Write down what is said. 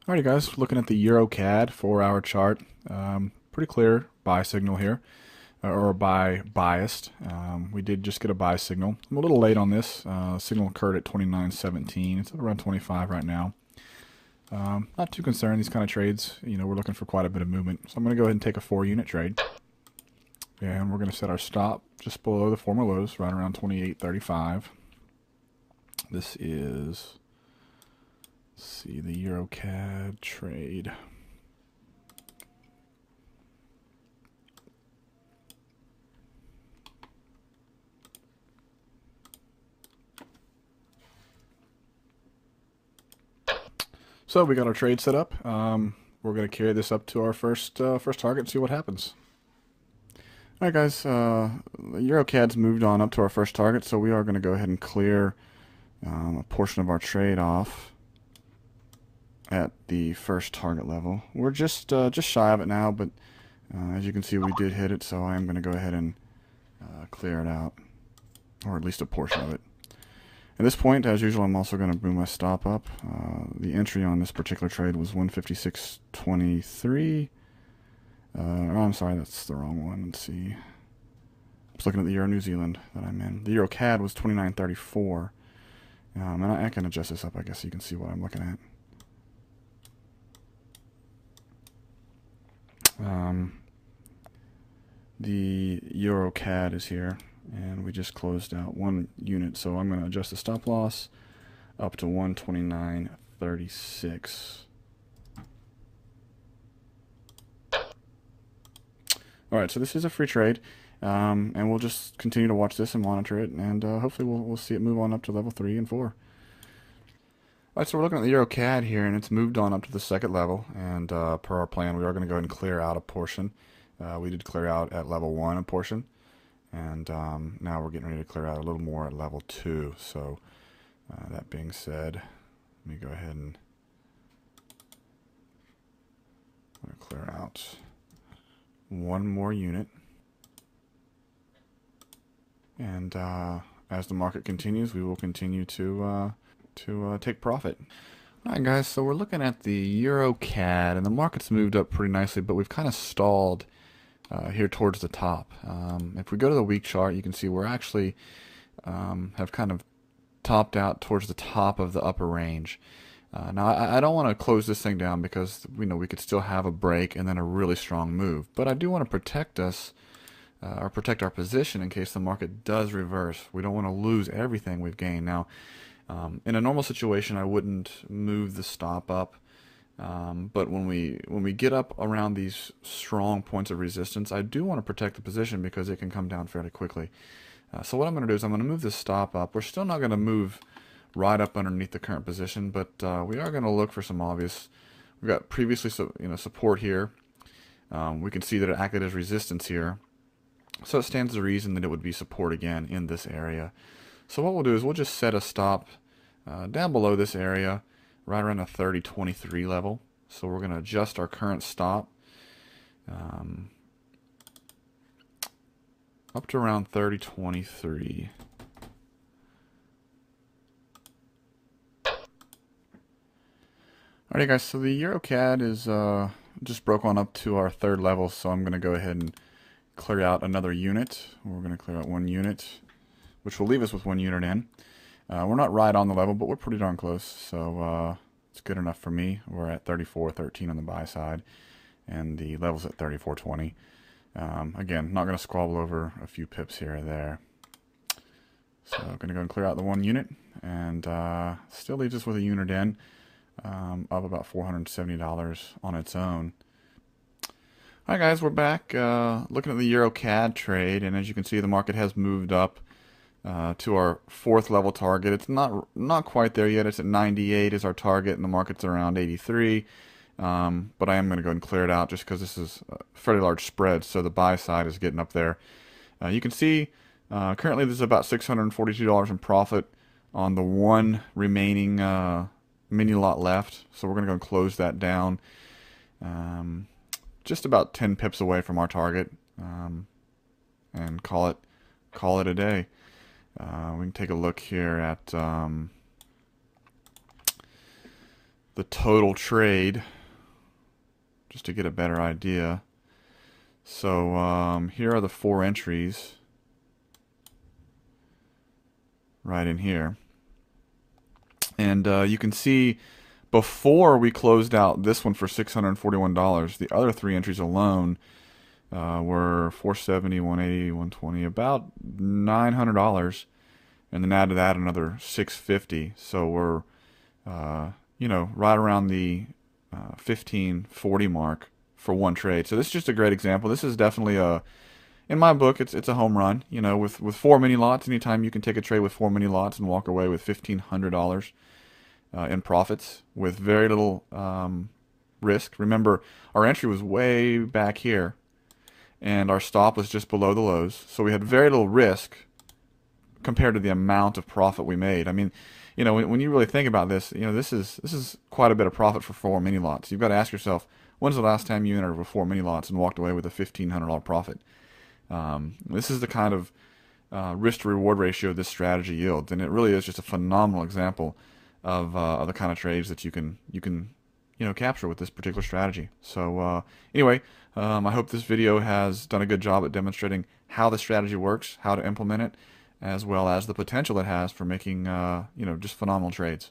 Alrighty guys, looking at the Euro CAD 4-hour chart. Pretty clear buy signal here, or buy biased. We did just get a buy signal. I'm a little late on this. Signal occurred at 29.17. It's around 25 right now. Not too concerned. These kind of trades, we're looking for quite a bit of movement. So I'm going to go ahead and take a 4-unit trade. And we're going to set our stop just below the former lows, right around 28.35. This is, let's see, the Euro CAD trade. So we got our trade set up. We're going to carry this up to our first target and see what happens. All right, guys. EuroCAD's moved on up to our first target, so we are going to go ahead and clear a portion of our trade off at the first target level. We're just shy of it now, but as you can see, we did hit it, so I am going to go ahead and clear it out, or at least a portion of it. At this point, as usual, I'm also going to move my stop up. The entry on this particular trade was 156.23. Oh, I'm sorry, that's the wrong one. Let's see. I was looking at the Euro New Zealand that I'm in. The Euro CAD was 29.34. And I can adjust this up, I guess, so you can see what I'm looking at. The Euro CAD is here, and we just closed out 1 unit, so I'm going to adjust the stop loss up to 129.36. Alright, so this is a free trade, and we'll just continue to watch this and monitor it, and hopefully we'll see it move on up to level 3 and 4. Alright, so we're looking at the Euro CAD here, and it's moved on up to the second level, and per our plan, we are going to go ahead and clear out a portion. We did clear out at level 1 a portion, and now we're getting ready to clear out a little more at level 2. So that being said, let me go ahead and clear out 1 more unit. And as the market continues, we will continue to take profit. Alright guys, so we're looking at the Euro CAD, and the market's moved up pretty nicely, but we've kind of stalled here towards the top. If we go to the week chart, you can see we're actually have kind of topped out towards the top of the upper range. Now I don't want to close this thing down because we could still have a break and then a really strong move, but I do want to protect us or protect our position in case the market does reverse. We don't want to lose everything we've gained. Now, in a normal situation, I wouldn't move the stop up. But when we get up around these strong points of resistance, I do want to protect the position because it can come down fairly quickly. So what I'm going to do is I'm going to move the stop up. We're still not going to move right up underneath the current position, but we are going to look for some obvious. We've got previously support here. We can see that it acted as resistance here, so it stands to reason that it would be support again in this area. So what we'll do is we'll just set a stop down below this area, right around a 30.23 level. So we're going to adjust our current stop up to around 30.23. Alright guys, so the Euro CAD is just broke on up to our third level, so I'm going to go ahead and clear out another unit. We're going to clear out 1 unit, which will leave us with 1 unit in. We're not right on the level, but we're pretty darn close, so it's good enough for me. We're at 34.13 on the buy side, and the level's at 34.20. Again, not going to squabble over a few pips here or there. So I'm going to go and clear out the 1 unit, and still leaves us with a unit in, up about $470 on its own. Alright guys, we're back looking at the Euro CAD trade, and as you can see, the market has moved up to our 4th level target. It's not quite there yet. It's at 98 is our target, and the market's around 83. But I am going to go and clear it out just because this is a fairly large spread, so the buy side is getting up there. You can see currently there's about $642 in profit on the 1 remaining mini lot left, so we're going to go and close that down. Just about 10 pips away from our target, and call it a day. We can take a look here at the total trade just to get a better idea. So here are the 4 entries right in here. And you can see before we closed out this one for $641, the other 3 entries alone were $470, $180, $120, about $900, and then add to that another $650. So we're you know, right around the $1540 mark for one trade. So this is just a great example. This is definitely in my book, it's a home run. You know, with 4 mini lots, anytime you can take a trade with 4 mini lots and walk away with $1,500 in profits with very little risk. Remember, our entry was way back here, and our stop was just below the lows, so we had very little risk compared to the amount of profit we made. I mean, you know, when you really think about this, you know, this is quite a bit of profit for 4 mini lots. You've got to ask yourself, when's the last time you entered with 4 mini lots and walked away with a $1,500 profit? This is the kind of risk to reward ratio this strategy yields, and it really is just a phenomenal example of the kind of trades that you can capture with this particular strategy. So anyway, I hope this video has done a good job at demonstrating how the strategy works, how to implement it, as well as the potential it has for making just phenomenal trades.